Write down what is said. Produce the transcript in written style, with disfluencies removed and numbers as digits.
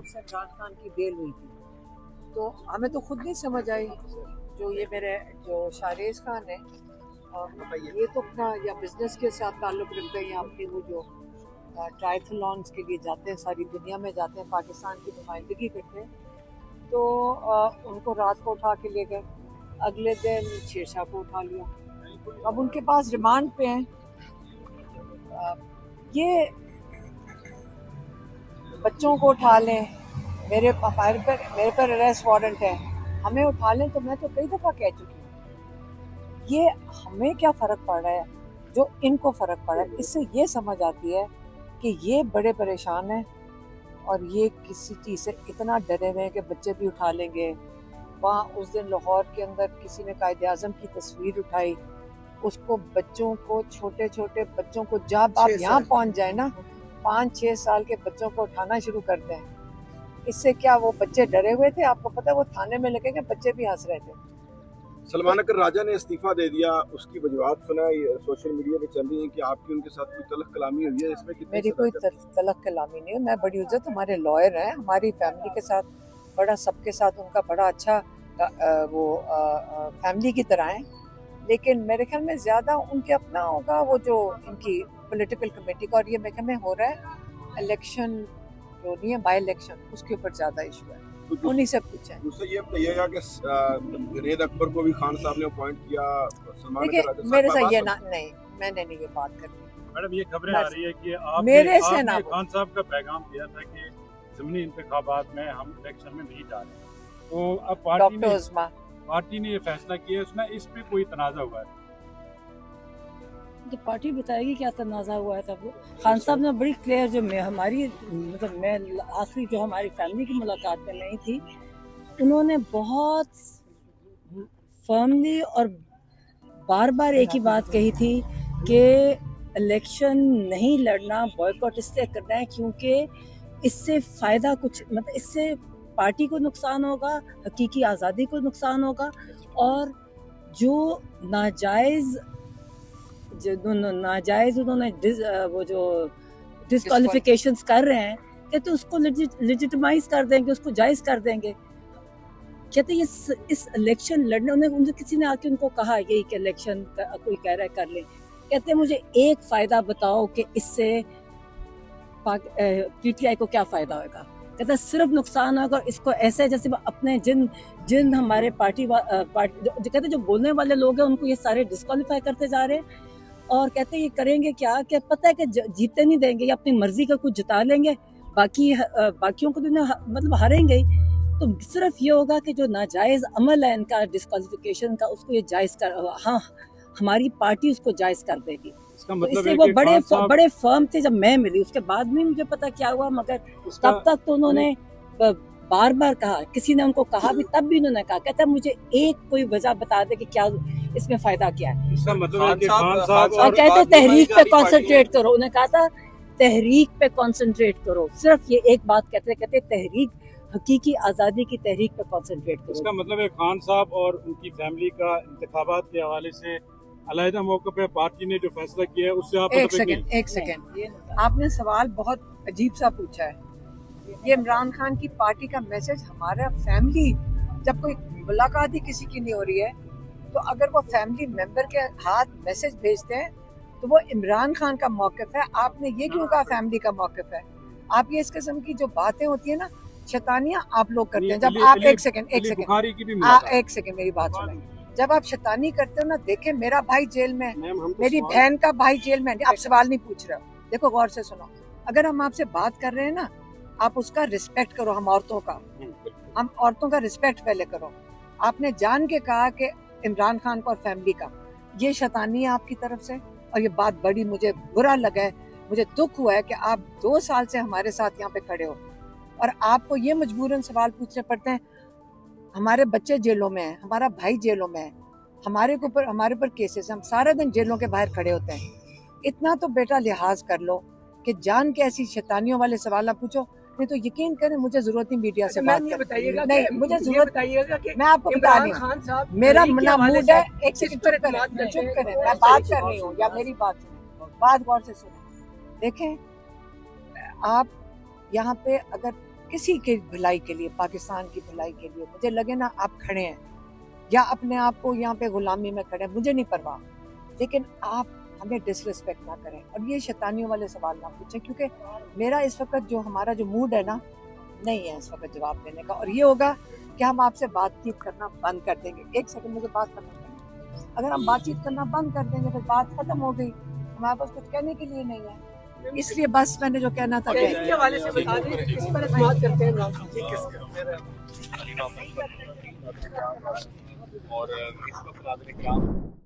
से इमरान खान की बेल हुई थी, तो हमें तो खुद नहीं समझ आई। जो ये मेरे जो शाहरेज खान है, ये तो अपना या बिजनेस के साथ ताल्लुक़ रखते हैं या अपनी वो जो ट्रायथलॉन्स के लिए जाते हैं, सारी दुनिया में जाते हैं, पाकिस्तान की नुमाइंदगी करते हैं, तो उनको रात को उठा के ले गए, अगले दिन शेरशाह को उठा लिया, अब उनके पास रिमांड पे हैं। ये बच्चों को उठा लें, मेरे पर अरेस्ट वारंट है, हमें उठा लें, तो मैं तो कई दफ़ा कह चुकी हूँ। ये हमें क्या फ़र्क पड़ रहा है, जो इनको फ़र्क पड़ रहा है, इससे ये समझ आती है कि ये बड़े परेशान हैं और ये किसी चीज़ से इतना डरे हुए हैं कि बच्चे भी उठा लेंगे। वहाँ उस दिन लाहौर के अंदर किसी ने कायद-ए-आज़म की तस्वीर उठाई, उसको बच्चों को, छोटे छोटे बच्चों को, जब आप यहाँ पहुँच जाए ना, 5-6 साल के बच्चों को उठाना शुरू करते हैं। इससे क्या वो बच्चे डरे हुए थे? आपको पता है वो थाने में लगे, बच्चे भी हंस रहे थे। सलमान अकर राजा ने इस्तीफा दे दिया, उसकी वजूहात सुना सोशल मीडिया पे चल रही है कि आपकी उनके साथ कोई तलख कलामी हुई है, इसमें कितनी मेरी कोई तलख कलामी नहीं है। मैं बड़ी इज्जत, हमारे लॉयर हैं, हमारी फैमिली के साथ बड़ा, सबके साथ उनका बड़ा अच्छा फैमिली की तरह है, लेकिन मेरे ख्याल में ज़्यादा उनके अपना होगा वो जो इनकी पॉलिटिकल कमेटी का, और ये मेरे ख्याल में हो रहा है इलेक्शन जो नहीं है, बाई इलेक्शन, उसके ऊपर ज़्यादा इशू है, उन्हीं से पूछें। दूसरा ये बताइएगा कि जुनैद अकबर को भी खान साहब ने अपॉइंट किया, सलमान देखिए अकर मेरे से ये ना, नहीं, मैंने नहीं ये बात करनी। मैडम ये खबरें आ रही है कि आपने खान साहब का पैगाम दिया था कि ज़मीनी इंतखाबात में हम इलेक्शन में नहीं जा रहे, तो अब पार्टी ने ये फैसला किया, उसमें इस पे कोई तनाज़ा हुआ है? तो पार्टी बताएगी क्या तनाज़ा हुआ है। तब खान साहब ने बड़ी क्लियर, जो मैं हमारी मतलब मैं आखिरी जो हमारी फैमिली की मुलाकात में नहीं थी, उन्होंने बहुत फर्मली और बार बार एक ही बात कही थी कि इलेक्शन नहीं लड़ना, बॉयकॉट इसलिए करना है क्योंकि इससे फ़ायदा कुछ, मतलब इससे पार्टी को नुकसान होगा, हकीकी आज़ादी को नुकसान होगा, और जो नाजायज़ उन्होंने वो जो डिस्क्वालिफिकेशंस कर रहे हैं, कहते उसको लेजिटिमाइज कर देंगे, उसको जायज़ कर देंगे। कहते इस इलेक्शन लड़ने, उन्हें किसी ने आके उनको कहा यही कि इलेक्शन कोई कह रहा है कर ले, कहते मुझे एक फ़ायदा बताओ कि इससे पीटीआई को क्या फ़ायदा होगा। कहते सिर्फ नुकसान होगा, इसको ऐसे जैसे अपने जिन हमारे पार्टी कहते जो बोलने वाले लोग हैं उनको ये सारे डिस्क्वालीफाई करते जा रहे हैं, और कहते ये करेंगे क्या कि पता है कि जीतते नहीं देंगे, या अपनी मर्जी का कुछ जिता लेंगे, बाकियों को तो मतलब हारेंगे ही। तो सिर्फ ये होगा कि जो नाजायज़ अमल है इनका डिस्क्वालिफिकेशन का, उसको ये जायज़ कर, हाँ हमारी पार्टी उसको जायज़ कर देगी। इसका मतलब तो वो बड़े फर्म थे जब मैं मिली, उसके बाद में मुझे पता क्या हुआ, मगर तब तक तो उन्होंने बार बार कहा, किसी ने उनको कहा भी, तब भी उन्होंने कहा, कहता मुझे एक कोई वजह बता दे कि क्या इसमें फायदा क्या है। इसका मतलब है कि खान साहब और कहते तहरीक पे कंसंट्रेट करो, उन्हें कहा था तहरीक पे कंसंट्रेट करो, सिर्फ ये एक बात कहते तहरीक, हकीकी आज़ादी की तहरीक पे कंसंट्रेट करो। इसका मतलब है खान साहब और उनकी फैमिली का इंतखाबात के हवाले से अलहदा मौके पे पार्टी ने जो फैसला किया है, उससे आप एक सेकंड, आपने सवाल बहुत अजीब सा पूछा है। ये इमरान खान की पार्टी का मैसेज, हमारा फैमिली, जब कोई मुलाकात ही किसी की नहीं हो रही है, तो अगर वो फैमिली मेंबर के हाथ मैसेज भेजते हैं तो वो इमरान खान का मौक़िफ़ है। आपने ये क्यों कहा फैमिली का मौक़िफ़ है? आप ये इस किस्म की जो बातें होती है ना, शैतानियाँ आप लोग करते हैं। जब आप एक सेकंड मेरी बात सुनें। जब आप शैतानी करते हो ना, देखें मेरा भाई जेल में, मेरी बहन का भाई जेल में, आप सवाल नहीं पूछ रहे हो, देखो गौर से सुनो। अगर हम आपसे बात कर रहे हैं ना, आप उसका रिस्पेक्ट करो, हम औरतों का रिस्पेक्ट पहले करो। आपने जान के कहा कि इमरान खान को और फैमिली का, ये शैतानी है आपकी तरफ से, और ये बात बड़ी मुझे बुरा लगा है, मुझे दुख हुआ है कि आप 2 साल से हमारे साथ यहाँ पे खड़े हो और आपको ये मजबूरन सवाल पूछने पड़ते हैं। हमारे बच्चे जेलों में हैं, हमारा भाई जेलों में है, हमारे ऊपर केसेस, हम सारा दिन जेलों के बाहर खड़े होते हैं। इतना तो बेटा लिहाज कर लो कि जान के ऐसी शैतानियों वाले सवाल ना पूछो, नहीं तो यकीन करें मुझे जरूरत नहीं मीडिया से बात करने की। नहीं, मुझे जरूरत बताइएगा कि मैं आपको बता रही हूँ, मेरा मना मूड है। एक सेकंड चुप करें, मैं बात कर रही हूँ, या मेरी बात सुने, बात गौर से सुने। देखें, आप यहाँ पे अगर किसी के भलाई के लिए, पाकिस्तान की भलाई के लिए मुझे लगे ना आप खड़े हैं या अपने आप को यहाँ पे गुलामी में खड़े हैं, मुझे नहीं परवाह, लेकिन आप हमें डिसरिस्पेक्ट ना करें और ये शैतानियों वाले सवाल ना पूछें, क्योंकि मेरा इस वक्त जो हमारा जो मूड है ना नहीं है इस वक्त जवाब देने का, और ये होगा कि हम आपसे बातचीत करना बंद कर देंगे। एक सेकंड मुझे बात करना चाहिए। अगर हम बातचीत करना बंद कर देंगे फिर बात खत्म हो गई, हमारे पास कुछ कहने के लिए नहीं है, इसलिए बस मैंने जो कहना था इसके हवाले से बता दें किस पर समाज करते हैं और इस वक्त